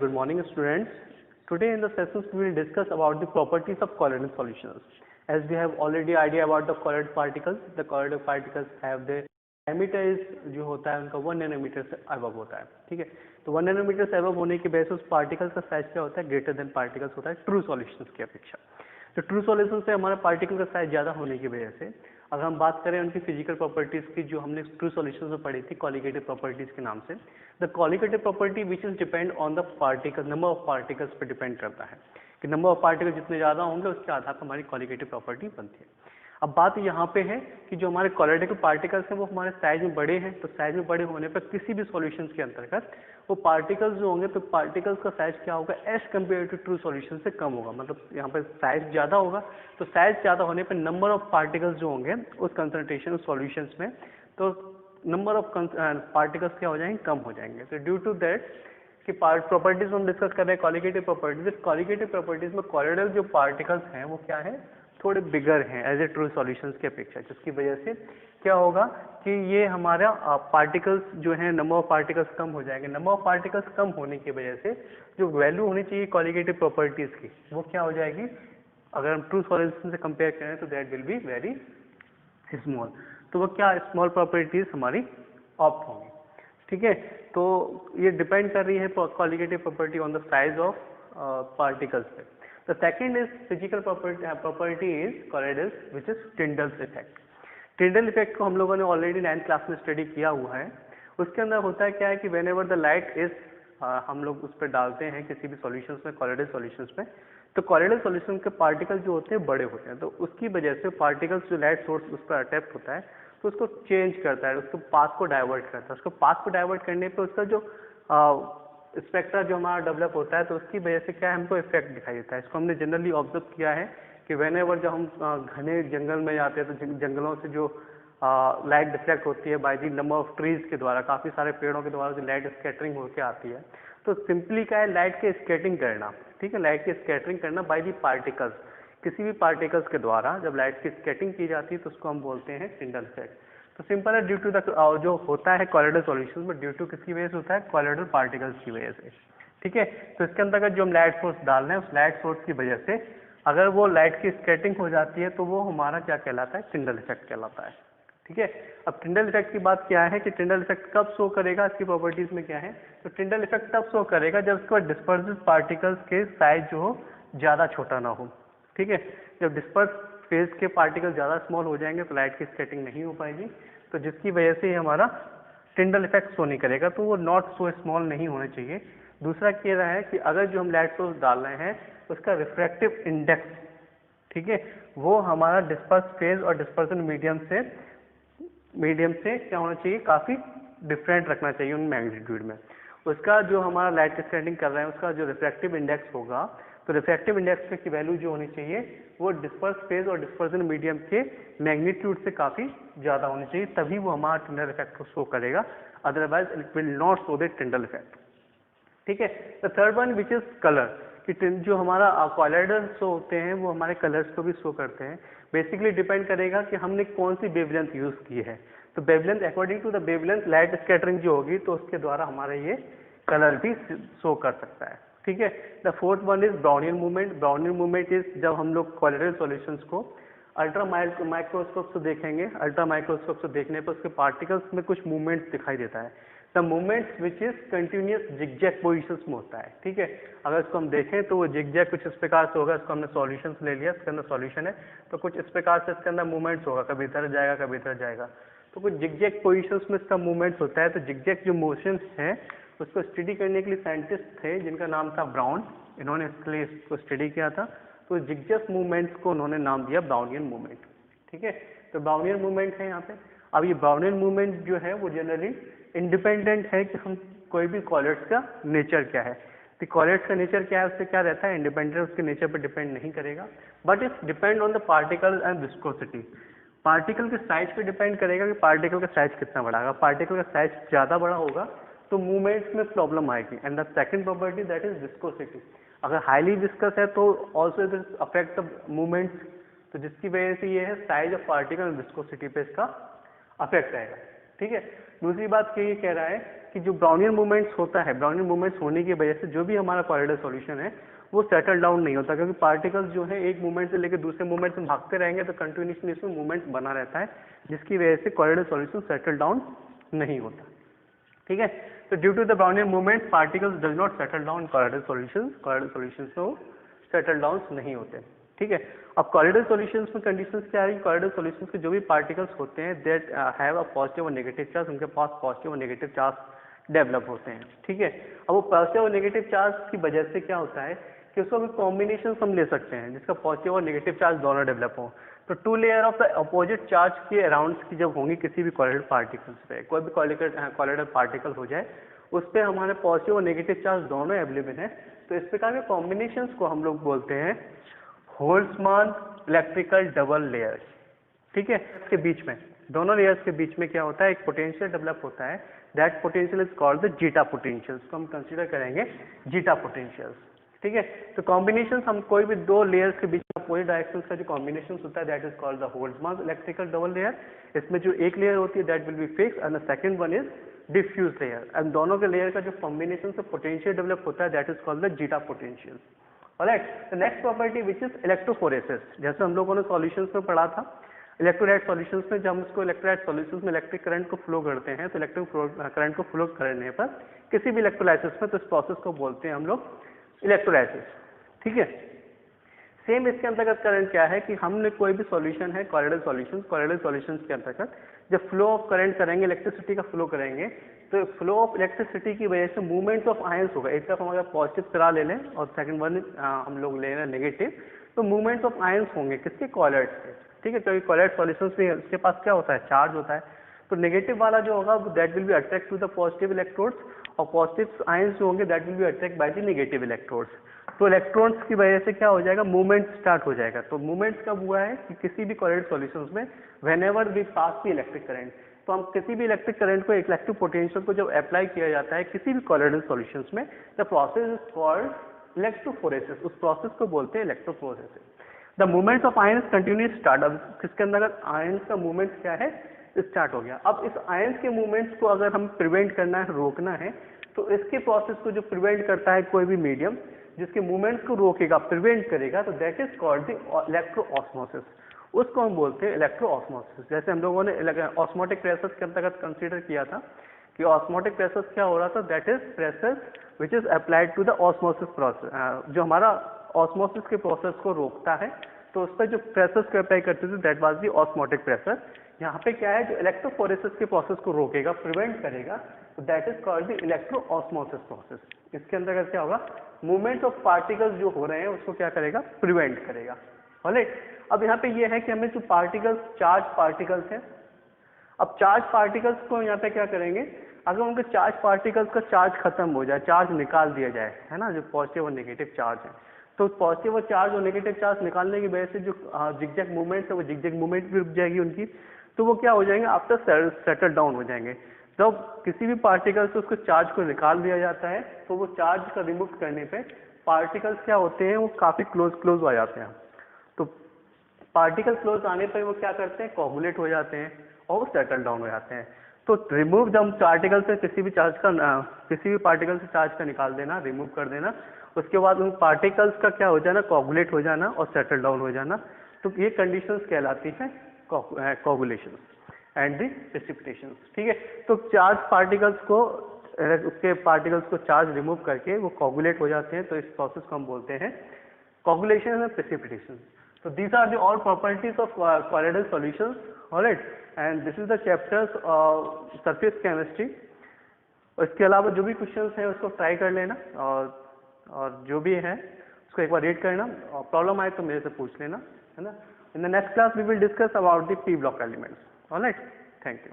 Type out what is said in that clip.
good morning students. Today in the sessions we will discuss about the properties of colloidal solutions. As we have already idea about the colloidal particles have the diameter is जो होता है उनका 1 nanometre से above होता है, ठीक है। तो 1 नैनोमीटर से above होने की वजह से उस पार्टिकल्स का साइज क्या होता है, ग्रेटर देन पार्टिकल्स होता है ट्रू सॉल्यूशंस की अपेक्षा। तो ट्रू सॉल्यूशन से हमारा पार्टिकल का साइज ज़्यादा होने की वजह से अगर हम बात करें उनकी फिजिकल प्रॉपर्टीज की जो हमने ट्रू सॉल्यूशन में पढ़ी थी कॉलिगेटिव प्रॉपर्टीज के नाम से, the colligative property which is depend on the particle number of particles पर डिपेंड करता है कि नंबर ऑफ पार्टिकल जितने ज़्यादा होंगे उसके आधार पर हमारी कॉलिगेटिव प्रॉपर्टी बनती है। अब बात यहाँ पे है कि जो हमारे कॉलिगेटिव पार्टिकल्स हैं वो हमारे साइज में बड़े हैं, तो साइज में बड़े होने पर किसी भी सॉल्यूशंस के अंतर्गत वो पार्टिकल्स जो होंगे तो पार्टिकल्स का साइज क्या होगा, as compare to true solution से कम होगा। मतलब यहाँ पे साइज ज़्यादा होगा, तो साइज ज़्यादा होने पर नंबर ऑफ पार्टिकल्स जो होंगे उस कंसंट्रेशन सॉल्यूशंस में, तो नंबर ऑफ पार्टिकल्स क्या हो जाएंगे, कम हो जाएंगे। तो ड्यू टू दैट कि प्रॉपर्टीज हम डिस्कस कर रहे हैं कॉलिगेटिव प्रॉपर्टीज। कॉलिगेटिव प्रॉपर्टीज में कॉलिडल जो पार्टिकल्स हैं वो क्या है, थोड़े बिगर हैं एज ए ट्रू सॉल्यूशंस की अपेक्षा, जिसकी वजह से क्या होगा कि ये हमारा पार्टिकल्स जो है नंबर ऑफ पार्टिकल्स कम हो जाएंगे। नंबर ऑफ पार्टिकल्स कम होने की वजह से जो वैल्यू होनी चाहिए कॉलिगेटिव प्रॉपर्टीज की वो क्या हो जाएगी, अगर हम ट्रू सॉल्यूशन से कंपेयर करें तो that will be very small. तो वो क्या स्मॉल प्रॉपर्टीज हमारी ऑप्ट होंगी, ठीक है। तो ये डिपेंड कर रही है colligative property on the size of particles पे। The second is physical property is colloidal, which is Tyndall's effect. Tyndall effect को हम लोगों ने ऑलरेडी 9th क्लास में स्टडी किया हुआ है। उसके अंदर होता है क्या है कि whenever the light is हम लोग उस पर डालते हैं किसी भी सॉल्यूशंस में, कॉलोइडल सॉल्यूशंस में, तो कॉलोइडल सॉल्यूशन के पार्टिकल जो होते हैं बड़े होते हैं, तो उसकी वजह से पार्टिकल्स जो लाइट सोर्स उस पर अटैक होता है तो उसको चेंज करता है, उसके पाथ को डाइवर्ट करता है। उसको पाथ को डाइवर्ट करने पर उसका जो स्पेक्ट्रा जो हमारा डेवलप होता है तो उसकी वजह से क्या है, हमको इफेक्ट दिखाई देता है। इसको हमने जनरली ऑब्जर्व किया है कि व्हेनेवर जब हम घने जंगल में जाते हैं तो जंगलों से जो लाइट डिफ्लेक्ट होती है by the number of trees के द्वारा, काफ़ी सारे पेड़ों के द्वारा जो लाइट स्कैटरिंग होकर आती है, तो सिंपली क्या है, लाइट के स्कैटरिंग करना, ठीक है, लाइट की स्कैटरिंग करना बाय द पार्टिकल्स, किसी भी पार्टिकल्स के द्वारा जब लाइट की स्कैटरिंग की जाती है तो उसको हम बोलते हैं टिंडल इफेक्ट। तो सिंपल है, ड्यू टू द जो होता है कॉलोइडल सॉल्यूशन में ड्यू टू किसकी वजह से होता है, कॉलोइडल पार्टिकल्स की वजह से, ठीक है। तो इसके अंतर्गत जो हम लाइट सोर्स डाल रहे हैं उस लाइट सोर्स की वजह से अगर वो लाइट की स्कैटरिंग हो जाती है तो वो हमारा क्या कहलाता है, टिंडल इफेक्ट कहलाता है, ठीक है। अब टिंडल इफेक्ट की बात क्या है कि टिंडल इफेक्ट कब शो करेगा, इसकी प्रॉपर्टीज में क्या है, तो टिंडल इफेक्ट तब शो करेगा जब उसके बाद डिस्पर्सिव पार्टिकल्स के साइज जो हो ज़्यादा छोटा ना हो, ठीक है। जब डिस्पर्स फेज के पार्टिकल ज़्यादा स्मॉल हो जाएंगे तो लाइट की स्कैटरिंग नहीं हो पाएगी, तो जिसकी वजह से हमारा टिंडल इफेक्ट शो नहीं करेगा, तो वो नॉट सो स्मॉल नहीं होने चाहिए। दूसरा कह रहा है कि अगर जो हम लाइट सोर्स डाल रहे हैं उसका रिफ्रैक्टिव इंडेक्स, ठीक है, वो हमारा डिस्पर्स फेज और डिस्पर्सन मीडियम से क्या होना चाहिए, काफ़ी डिफरेंट रखना चाहिए उन मैग्नीट्यूड में। उसका जो हमारा लाइट स्कैटरिंग कर रहे हैं उसका जो रिफ्रैक्टिव इंडेक्स होगा, तो रिफ्रैक्टिव इंडेक्स की वैल्यू जो होनी चाहिए वो डिस्पर्स फेज और डिस्पर्सन मीडियम के मैग्नीट्यूड से काफ़ी ज़्यादा होनी चाहिए, तभी वो हमारा टिंडल इफेक्ट को शो करेगा, otherwise it will not show the Tyndall effect, ठीक है। The third one which is colour, कि जो हमारा कॉलोइडल शो होते हैं वो हमारे कलर्स को भी शो करते हैं। बेसिकली डिपेंड करेगा कि हमने कौन सी वेवलेंथ यूज़ की है, तो wavelength according to the wavelength light scattering जो होगी तो उसके द्वारा हमारा ये कलर भी शो कर सकता है, ठीक है। The fourth one is Brownian movement. Brownian movement is जब हम लोग कॉलोइडल सॉल्यूशंस को अल्ट्रा माइक्रोस्कोप से देखेंगे, अल्ट्रा माइक्रोस्कोप से देखने पर उसके पार्टिकल्स में कुछ मूवमेंट्स दिखाई देता है, the movements which is continuous zigzag positions में होता है, ठीक है। अगर इसको हम देखें तो वो जिगजैग कुछ इस प्रकार से होगा, इसको हमने सॉल्यूशंस ले लिया, इसके अंदर सॉल्यूशन है तो कुछ इस प्रकार से इसके अंदर मूवमेंट्स होगा, कभी इधर जाएगा कभी इधर जाएगा, तो कुछ जिगजैग पोजिशंस में इसका मूवमेंट्स होता है। तो जिगजैग जो मोशंस हैं उसको स्टडी करने के लिए साइंटिस्ट थे जिनका नाम था ब्राउन, इन्होंने इसके लिए इसको स्टडी किया था, तो जिगजैग मूवमेंट्स को उन्होंने नाम दिया ब्राउनियन मूवमेंट, ठीक है। तो ब्राउनियन मूवमेंट है यहाँ पे। अब ये ब्राउनियन मूवमेंट जो है वो जनरली इंडिपेंडेंट है कि हम कोई भी कॉलोइड्स का नेचर क्या है, तो कॉलोइड्स का नेचर क्या है उससे क्या रहता है, इंडिपेंडेंट, उसके नेचर पर डिपेंड नहीं करेगा, but it's depend on the particle and viscosity. Particle के साइज पे डिपेंड करेगा कि पार्टिकल का साइज कितना बड़ा होगा। पार्टिकल का साइज ज़्यादा बड़ा होगा तो मूवमेंट्स में प्रॉब्लम आएगी। And the second property that is viscosity, अगर हाईली विस्कस है तो also it affect the movements, तो जिसकी वजह से ये है size of particle and viscosity पे इसका अफेक्ट आएगा, ठीक है। दूसरी बात ये कह रहा है कि जो ब्राउनियन मूवमेंट्स होता है, ब्राउनियन मूवमेंट्स होने की वजह से जो भी हमारा कॉरिडोर सॉल्यूशन है वो सेटल डाउन नहीं होता, क्योंकि पार्टिकल्स जो है एक मूवमेंट से लेकर दूसरे मूवमेंट में भागते रहेंगे तो कंटिन्यूसली इसमें मूवमेंट बना रहता है, जिसकी वजह से कॉरिडोर सॉल्यूशन सेटल डाउन नहीं होता। ठीक है, तो due to the Brownian movement particles does not settle down colloidal solutions में सेटल डाउन नहीं होते। ठीक है, अब कॉरिडोर सॉल्यूशंस में कंडीशंस क्या है, कॉरिडोर सॉल्यूशंस के जो भी पार्टिकल्स होते हैं दैट हैव अ पॉजिटिव और नेगेटिव चार्ज, उनके पास पॉजिटिव और नेगेटिव चार्ज डेवलप होते हैं। ठीक है, अब वो पॉजिटिव और नेगेटिव चार्ज की वजह से क्या होता है कि उसको भी कॉम्बिनेशन हम ले सकते हैं जिसका पॉजिटिव और नेगेटिव चार्ज दोनों डेवलप हो। तो two layer of the opposite charge के अराउंड की जब होंगी किसी भी कॉरिडोर पार्टिकल्स पे, कोई भी कॉरिडोर पार्टिकल हो जाए उस पर हमारे पॉजिटिव और नेगेटिव चार्ज दोनों अवेलेबल है, तो इस प्रकार के कॉम्बिनेशंस को हम लोग बोलते हैं होल्ट्जमान इलेक्ट्रिकल डबल लेयर्स। ठीक है, इसके बीच में दोनों लेयर्स के बीच में क्या होता है, एक पोटेंशियल डेवलप होता है, that potential is called the zeta potential, तो हम कंसीडर करेंगे जीटा पोटेंशियल। ठीक है, तो कॉम्बिनेशन हम कोई भी दो लेयर्स के बीच में अपोजिट डायरेक्शन का जो कॉम्बिनेशन होता है that is called the Holtzman electrical double layer. इसमें जो एक लेयर होती है that will be fix and the second one is diffuse layer, and दोनों के लेयर का जो कॉम्बिनेशन से पोटेंशियल डेवलप होता है that is called the zeta potential. Alright, the next property which is electrophoresis, जैसे हम लोगों ने सॉल्यूशंस में पढ़ा था इलेक्ट्रोलाइट सॉल्यूशंस में, जब हम इसको इलेक्ट्रोलाइट सॉल्यूशंस में इलेक्ट्रिक करंट को फ्लो करते हैं तो इलेक्ट्रिक करंट को फ्लो करने पर किसी भी इलेक्ट्रोलाइसिस में तो इस प्रोसेस को बोलते हैं हम लोग इलेक्ट्रोलाइसिस। ठीक है, सेम इसके अंतर्गत करंट क्या है कि हमने कोई भी सॉल्यूशन है कॉरिडोर सॉल्यूशंस के अंतर्गत जब फ्लो ऑफ करंट करेंगे, इलेक्ट्रिसिटी का फ्लो करेंगे, तो फ्लो ऑफ इलेक्ट्रिसिटी की वजह से मूवमेंट ऑफ आयंस होगा। एक तरफ हम अगर पॉजिटिव करा ले लें और सेकंड वन हम लोग ले लें नेगेटिव, तो मूवमेंट ऑफ आयंस होंगे किसके, कॉलर्स के। ठीक है, क्योंकि कॉलर्ड सॉल्यूशंस में इसके पास क्या होता है, चार्ज होता है, तो नेगेटिव वाला जो होगा that will be attract to the positive electrodes, और पॉजिटिव आयंस जो होंगे that will be attract by the negative electrodes. तो इलेक्ट्रॉन्स की वजह से क्या हो जाएगा, मूवमेंट स्टार्ट हो जाएगा। तो मूवमेंट कब हुआ है कि किसी भी कॉरिडोर सॉल्यूशंस में whenever we pass the electric current, तो हम किसी भी इलेक्ट्रिक करंट को, इलेक्ट्रिक पोटेंशियल को जब अप्लाई किया जाता है किसी भी कॉरिडोर सॉल्यूशंस में, the process is called electrophoresis, उस प्रोसेस को बोलते हैं electrophoresis. The movement of ions continue start, अब किसके अंदर आयंस का मूवमेंट क्या है, स्टार्ट हो गया। अब इस आयंस के मूवमेंट्स को अगर हम प्रिवेंट करना है, रोकना है, तो इसके प्रोसेस को जो प्रिवेंट करता है कोई भी मीडियम जिसके मूवमेंट्स को रोकेगा, प्रिवेंट करेगा, तो दैट इज कॉल्ड द इलेक्ट्रोऑस्मोसिस, उसको हम बोलते हैं इलेक्ट्रोऑस्मोसिस। जैसे हम लोगों ने ऑस्मोटिक प्रेशर्स के अंतर्गत कंसीडर किया था कि ऑस्मोटिक प्रेशर्स क्या हो रहा था, that is pressure which is applied to the osmosis process, जो हमारा ऑस्मोसिस के प्रोसेस को रोकता है, तो उस पर जो प्रेशर्स को अप्लाई करते थे that was the osmotic pressure. यहाँ पे क्या है, जो इलेक्ट्रोफोरेसिस के प्रोसेस को रोकेगा, प्रिवेंट करेगा, तो that is called the electroosmosis process. इसके अंतर्गत क्या होगा, मूवमेंट ऑफ पार्टिकल्स जो हो रहे हैं उसको क्या करेगा, प्रिवेंट करेगा। ऑलराइट, अब यहाँ पे ये है कि हमें जो पार्टिकल्स, चार्ज पार्टिकल्स हैं, अब चार्ज पार्टिकल्स को यहाँ पे क्या करेंगे, अगर उनके चार्ज पार्टिकल्स का चार्ज खत्म हो जाए, चार्ज निकाल दिया जाए, है ना, जो पॉजिटिव और नेगेटिव चार्ज है, तो पॉजिटिव और चार्ज और नेगेटिव चार्ज निकालने की वजह से जो जिगजैग मूवमेंट है वो जिगजैग मूवमेंट भी रुक जाएगी उनकी, तो वो क्या हो जाएंगे, आफ्टर सेटल डाउन हो जाएंगे। जब किसी भी पार्टिकल से उसको चार्ज को निकाल दिया जाता है तो वो चार्ज का रिमूव करने पे पार्टिकल्स क्या होते हैं, वो काफी क्लोज आ जाते हैं। तो पार्टिकल क्लोज आने पर वो क्या करते हैं, कोगुलेट हो जाते हैं और वो सेटल डाउन हो जाते हैं। तो रिमूव, जब पार्टिकल से किसी भी पार्टिकल से चार्ज का निकाल देना, रिमूव कर देना, उसके बाद उन पार्टिकल्स का क्या हो जाना, कोगुलेट हो जाना और सेटल डाउन हो जाना, तो ये कंडीशंस कहलाती हैं कोगुलेशन एंड द प्रेसिपिटेशन। ठीक है, तो चार्ज पार्टिकल्स को, उसके पार्टिकल्स को चार्ज रिमूव करके वो कोगुलेट हो जाते हैं, तो इस प्रोसेस को हम बोलते हैं coagulation and precipitation. So these are the all properties of colloidal solutions, alright, and this is the chapters surface chemistry। और इसके अलावा जो भी क्वेश्चंस हैं उसको ट्राई कर लेना, और जो भी है उसको एक बार रीड करना, और प्रॉब्लम आए तो मेरे से पूछ लेना, है ना। In the next class we will discuss about the P block elements. Alright, thank you.